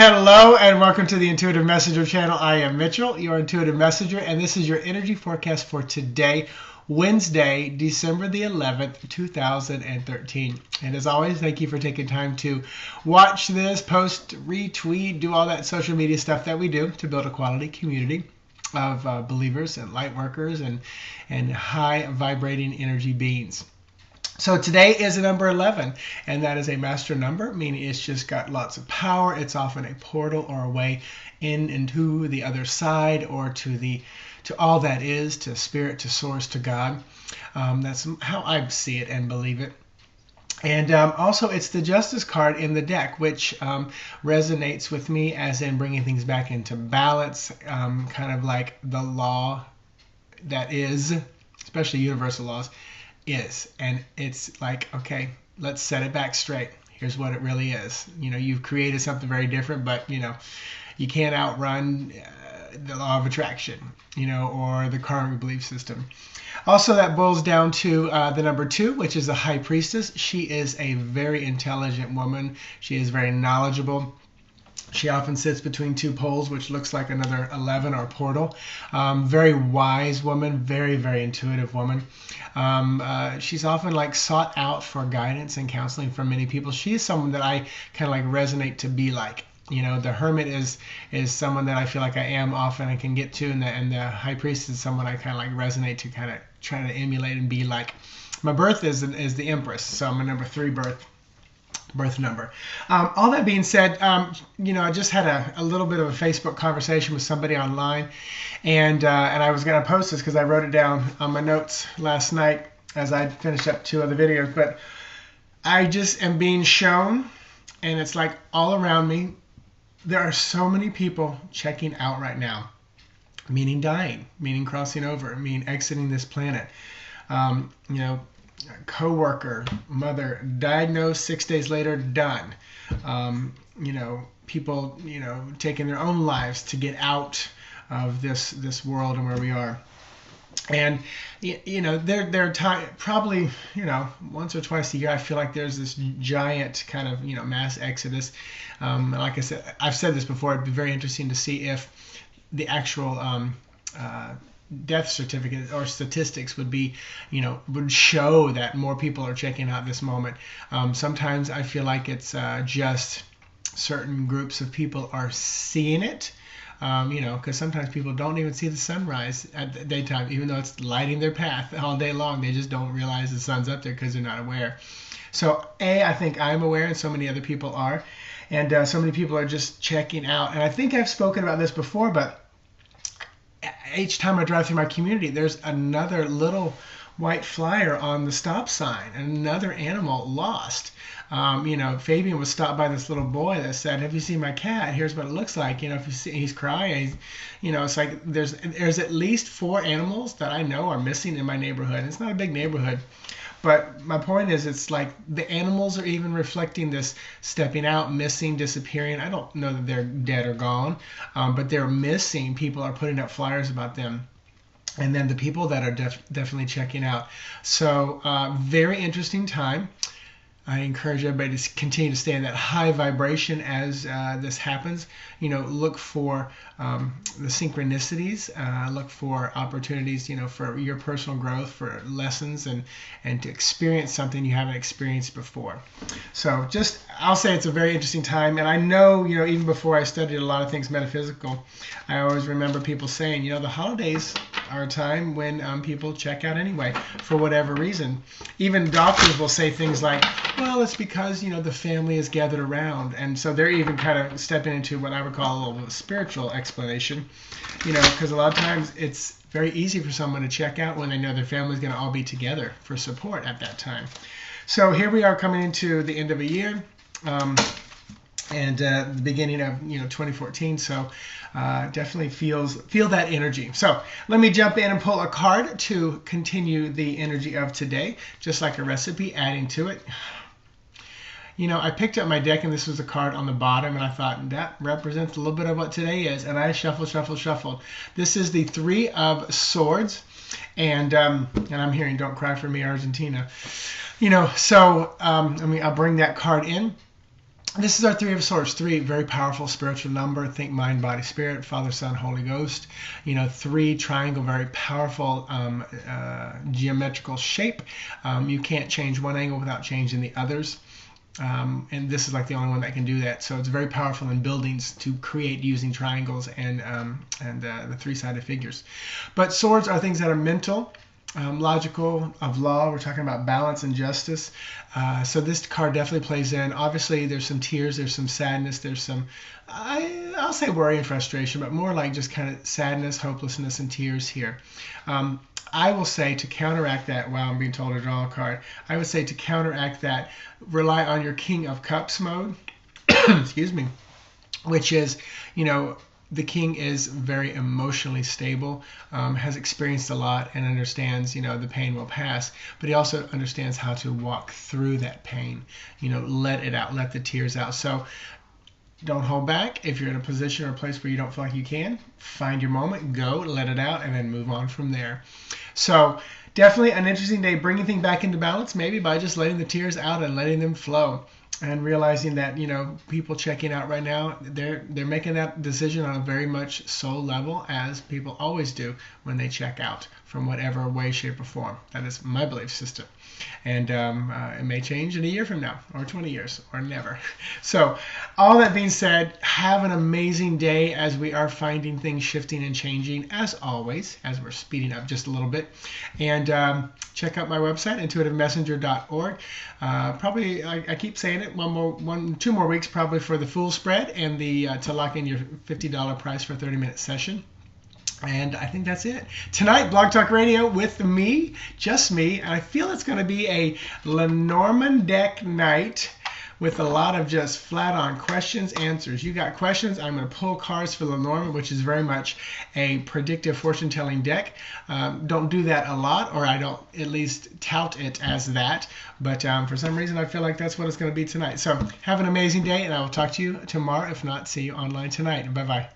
Hello and welcome to the Intuitive Messenger channel. I am Mitchell, your Intuitive Messenger, and this is your energy forecast for today, Wednesday, December the 11th, 2013. And as always, thank you for taking time to watch this, post, retweet, do all that social media stuff that we do to build a quality community of believers and light workers and high vibrating energy beings. So today is the number 11, and that is a master number, meaning it's just got lots of power. It's often a portal or a way into the other side, or to all that is, to spirit, to source, to God. That's how I see it and believe it. And also, it's the Justice card in the deck, which resonates with me as in bringing things back into balance, kind of like the law that is, especially universal laws, is. And it's like, okay, let's set it back straight. Here's what it really is. You know, you've created something very different, but you know, you can't outrun the law of attraction, you know, or the karmic belief system. Also, that boils down to the number 2, which is the High Priestess. She is a very intelligent woman. She is very knowledgeable. She often sits between two poles, which looks like another 11 or portal. Very wise woman, very, very intuitive woman. She's often like sought out for guidance and counseling from many people. She is someone that I kind of like resonate to be like. You know, the Hermit is someone that I feel like I am often and can get to, and the High Priest is someone I kind of like resonate to, kind of trying to emulate and be like. My birth is the Empress, so I'm a number 3 birth number. All that being said, you know, I just had a little bit of a Facebook conversation with somebody online, and I was going to post this because I wrote it down on my notes last night as I finished up 2 other videos. But I just am being shown, and it's like all around me, there are so many people checking out right now, meaning dying, meaning crossing over, meaning exiting this planet. You know, co-worker, mother, diagnosed, 6 days later, done. You know, people, you know, taking their own lives to get out of this world and where we are. And you know, there are probably, you know, once or twice a year, I feel like there's this giant kind of, you know, mass exodus. Like I said, I've said this before, it'd be very interesting to see if the actual death certificate or statistics would be, you know, would show that more people are checking out this moment. Sometimes I feel like it's just certain groups of people are seeing it. You know, because sometimes people don't even see the sunrise at the daytime, even though it's lighting their path all day long. They just don't realize the sun's up there because they're not aware. So, I think I'm aware, and so many other people are. And so many people are just checking out. And I think I've spoken about this before, but each time I drive through my community, there's another little white flyer on the stop sign, another animal lost. You know, Fabian was stopped by this little boy that said, "Have you seen my cat? Here's what it looks like." You know, if you see, he's crying. You know, it's like there's at least 4 animals that I know are missing in my neighborhood. It's not a big neighborhood, but my point is, it's like the animals are even reflecting this stepping out, missing, disappearing. I don't know that they're dead or gone, but they're missing. People are putting up flyers about them. And then the people that are definitely checking out. So very interesting time. I encourage everybody to continue to stay in that high vibration as this happens. You know, look for the synchronicities, look for opportunities, you know, for your personal growth, for lessons, and to experience something you haven't experienced before. So just, I'll say it's a very interesting time. And I know, you know, even before I studied a lot of things metaphysical, I always remember people saying, you know, the holidays are a time when people check out anyway, for whatever reason. Even doctors will say things like, well, it's because, you know, the family is gathered around. And so they're even kind of stepping into what I would call a little spiritual explanation, you know, because a lot of times it's very easy for someone to check out when they know their family's going to all be together for support at that time. So here we are coming into the end of a year. And the beginning of, you know, 2014. So definitely feel that energy. So let me jump in and pull a card to continue the energy of today, just like a recipe, adding to it. You know, I picked up my deck, and this was a card on the bottom, and I thought that represents a little bit of what today is. And I shuffled. This is the 3 of Swords, and I'm hearing "Don't Cry for Me, Argentina." You know, so I mean, I'll bring that card in. This is our Three of Swords. Three, very powerful spiritual number. Think mind, body, spirit, Father, Son, Holy Ghost. You know, three, triangle, very powerful geometrical shape. You can't change one angle without changing the others. And this is like the only one that can do that. So it's very powerful in buildings to create using triangles and the three-sided figures. But swords are things that are mental. Logical, of law. We're talking about balance and justice. So this card definitely plays in. Obviously, there's some tears, there's some sadness, there's some, I'll say worry and frustration, but more like just kind of sadness, hopelessness, and tears here. I will say to counteract that, wow, I'm being told to draw a card. I would say to counteract that, rely on your King of Cups mode, excuse me, which is, you know, the king is very emotionally stable, has experienced a lot, and understands, you know, the pain will pass. But he also understands how to walk through that pain. You know, let it out, let the tears out. So don't hold back. If you're in a position or a place where you don't feel like you can, find your moment, go, let it out, and then move on from there. So definitely an interesting day, bringing things back into balance, maybe by just letting the tears out and letting them flow. And realizing that, you know, people checking out right now, they're making that decision on a very much soul level, as people always do when they check out from whatever way, shape, or form. That is my belief system. And it may change in a year from now, or 20 years, or never. So all that being said, have an amazing day as we are finding things shifting and changing, as always, as we're speeding up just a little bit. And check out my website, intuitivemessenger.org. Probably, I keep saying it, 2 more weeks probably for the full spread and the to lock in your $50 price for a 30-minute session. And I think that's it. Tonight, Blog Talk Radio with me, just me. And I feel it's going to be a Lenormand deck night with a lot of just flat-on questions, answers. You got questions, I'm going to pull cards for Lenormand, which is very much a predictive fortune-telling deck. Don't do that a lot, or I don't at least tout it as that. But for some reason, I feel like that's what it's going to be tonight. So have an amazing day, and I will talk to you tomorrow. If not, see you online tonight. Bye-bye.